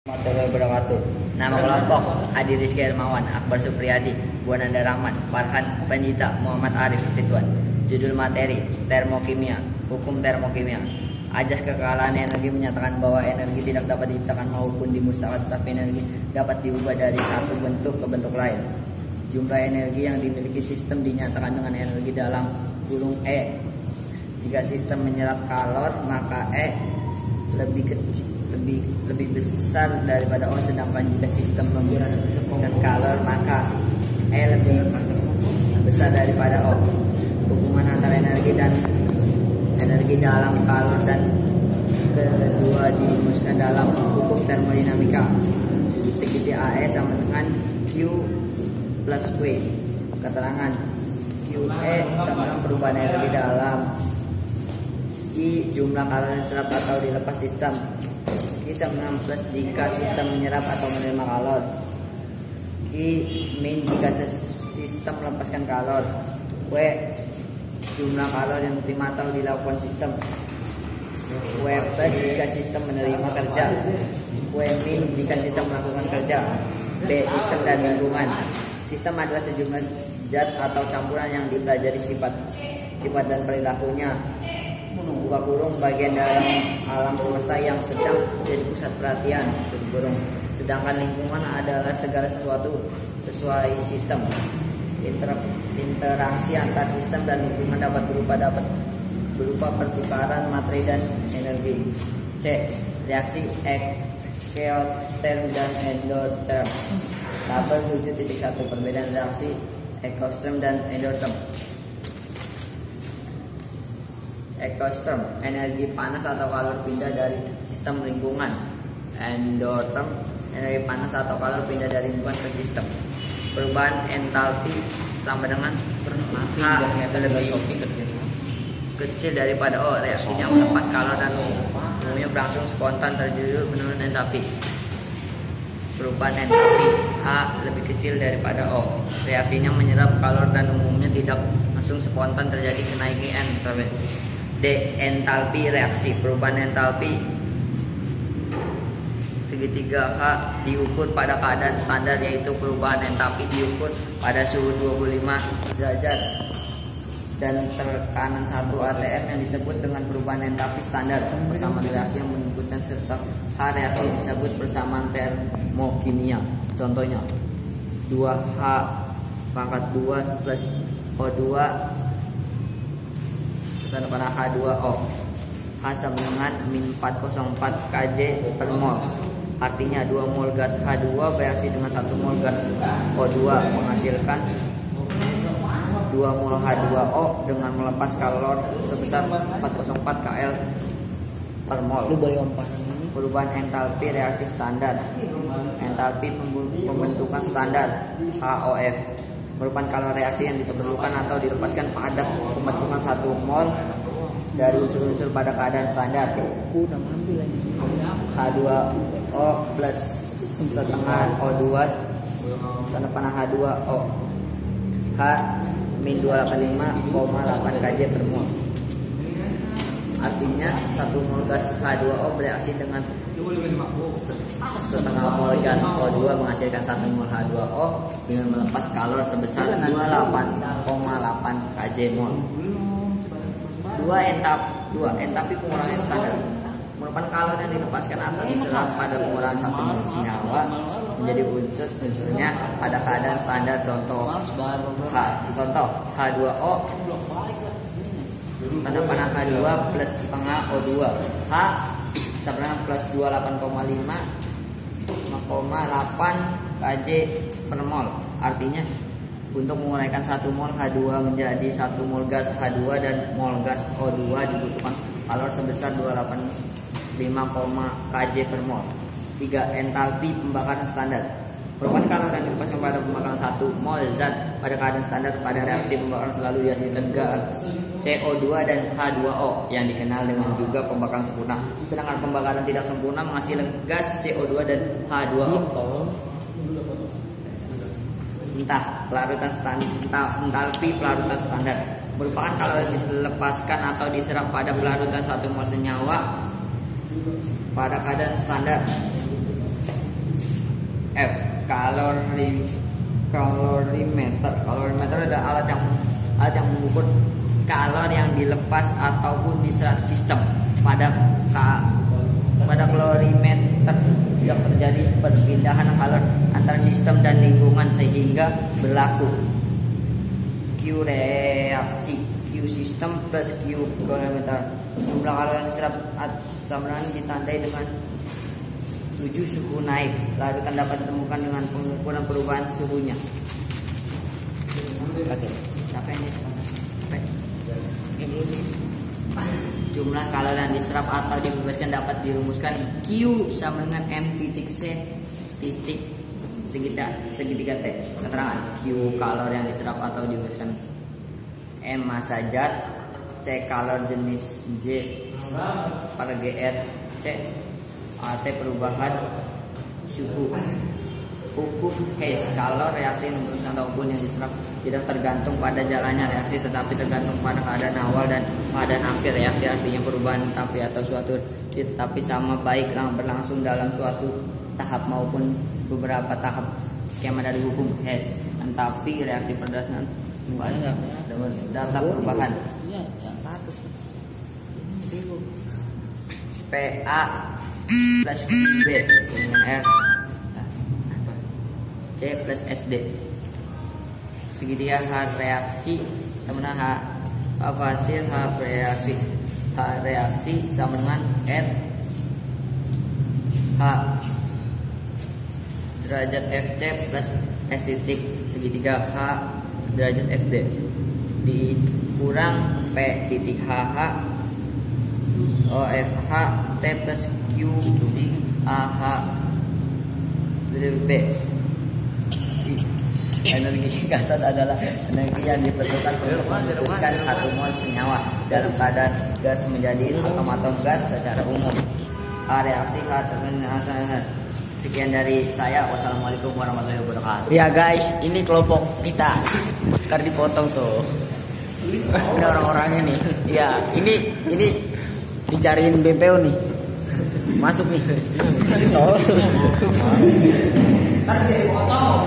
Warahmatullahi wabarakatuh. Nama kelompok Adi Rizky Hermawan, Akbar Supriyadi, Buananda Rahman, Farhan Panjita, Muhammad Arif Ridwan. Judul materi termokimia, hukum termokimia. Ajas kekalahan energi menyatakan bahwa energi tidak dapat diciptakan maupun dimusnahkan, tetapi energi dapat diubah dari satu bentuk ke bentuk lain. Jumlah energi yang dimiliki sistem dinyatakan dengan energi dalam kurung E. Jika sistem menyerap kalor, maka E lebih besar daripada O, sedangkan jika sistem menggunakan kalor maka E lebih besar daripada O. Hubungan antara energi dalam kalor dan kedua dirumuskan dalam hukum termodinamika. Segitiga AE sama dengan Q plus W. Keterangan QE sama dengan perubahan energi dalam I, jumlah kalor yang diserap atau dilepas sistem. Q sama dengan plus jika sistem menyerap atau menerima kalor. Q min jika sistem melepaskan kalor. W, jumlah kalor yang diterima atau dilakukan sistem. W plus jika sistem menerima kerja. W min jika sistem melakukan kerja. B, sistem dan lingkungan. Sistem adalah sejumlah zat atau campuran yang dipelajari sifat dan perilakunya. Buka kurung, bagian dalam alam semesta yang sedang menjadi pusat perhatian, tutup kurung. Sedangkan lingkungan adalah segala sesuatu sesuai sistem. Interaksi antar sistem dan lingkungan dapat berupa pertukaran materi dan energi. C, reaksi eksoterm dan endoterm. Tabel 7.1 perbedaan reaksi eksoterm dan endoterm. Eksoterm, energi panas atau kalor pindah dari sistem lingkungan. Endotherm, energi panas atau kalor pindah dari lingkungan ke sistem. Perubahan entalpi sama dengan H lebih kecil daripada O. Reaksinya melepas kalor dan umumnya berlangsung spontan, terjadi menurun entalpi. Perubahan entalpi H lebih kecil daripada O. Reaksinya menyerap kalor dan umumnya tidak langsung spontan, terjadi kenaikan entalpi. D, entalpi reaksi. Perubahan entalpi segitiga H diukur pada keadaan standar, yaitu perubahan entalpi diukur pada suhu 25 derajat dan tekanan 1 atm yang disebut dengan perubahan entalpi standar. Persamaan reaksi yang mengikutkan serta H reaksi disebut persamaan termokimia. Contohnya 2H pangkat 2 plus O2 dan pada H2O. H sama dengan min 404 kJ per mol. Artinya 2 mol gas H2 bereaksi dengan 1 mol gas O2 menghasilkan 2 mol H2O dengan melepas kalor sebesar 404 kL per mol. Perubahan entalpi reaksi standar. Entalpi pembentukan standar HOF merupakan kalor reaksi yang diperlukan atau dilepaskan pada pembentukan 1 mol dari unsur-unsur pada keadaan standar. H2O plus setengah O2 tanda panah H2O. H min 285,8 kJ per mol. Artinya 1 mol gas H2O bereaksi dengan setengah mol gas O2 menghasilkan 1 mol H2O dengan melepas kalor sebesar 28,8 kJ mol. 2 entalpi pengurangan standar merupakan kalor yang dilepaskan atau diserap pada pengurangan 1 mol senyawa menjadi unsurnya pada keadaan standar. Contoh H2O tanda panah H2 plus setengah O2. H sama plus 28,8 kJ per mol. Artinya untuk menguraikan 1 mol H2 menjadi 1 mol gas H2 dan mol gas O2 dibutuhkan kalor sebesar 285, kJ per mol. 3 entalpi pembakaran standar merupakan kalor yang dilepaskan pada pembakaran 1 mol zat pada keadaan standar. Pada reaksi pembakaran selalu dihasilkan gas CO2 dan H2O yang dikenal dengan juga pembakaran sempurna. Sedangkan pembakaran tidak sempurna menghasilkan gas CO2 dan H2O. Entalpi pelarutan standar merupakan kalor yang dilepaskan atau diserap pada pelarutan 1 mol senyawa pada keadaan standar. F. Kalorimeter. Kalorimeter adalah alat yang mengukur kalori yang dilepas ataupun diserap sistem. Pada kalorimeter yang terjadi perpindahan kalori antar sistem dan lingkungan sehingga berlaku Q reaksi. Q sistem plus Q kalorimeter. Jumlah kalori yang diserap sama ditandai dengan 7 suhu naik. Larutan dapat ditemukan dengan pengukuran perubahan suhunya. Oke. Capek nih. Jumlah kalori yang diserap atau dibebaskan dapat dirumuskan Q sama dengan M titik C titik segitiga T. Keterangan Q kalori yang diserap atau dibebaskan, M massa zat, C kalori jenis J per GR, C AT perubahan suhu. Hukum Hess, kalau reaksi ataupun yang diserap tidak tergantung pada jalannya reaksi tetapi tergantung pada keadaan awal dan keadaan akhir reaksi. Artinya perubahan tapi atau suatu tetapi sama baik berlangsung dalam suatu tahap maupun beberapa tahap. Skema dari hukum Hess, entapi reaksi berdasarkan data perubahan. PA plus B dengan R C plus SD. Segitiga H reaksi sama dengan H hasil H reaksi. H reaksi sama dengan R H derajat FC plus S titik segitiga H derajat SD dikurang P titik HH OFH T plus Q di AH B. Energi gatot adalah energi yang diperlukan untuk memutuskan satu mol senyawa dalam keadaan gas menjadi atom-atom gas secara umum. A reaksi H terkena. Sekian dari saya. Wassalamualaikum warahmatullahi wabarakatuh. Ya guys, ini kelompok kita. Ntar dipotong tuh. Ini orang-orangnya nih. Ya, ini dicariin BPO nih. Masuk nih. Ntar bisa dipotong.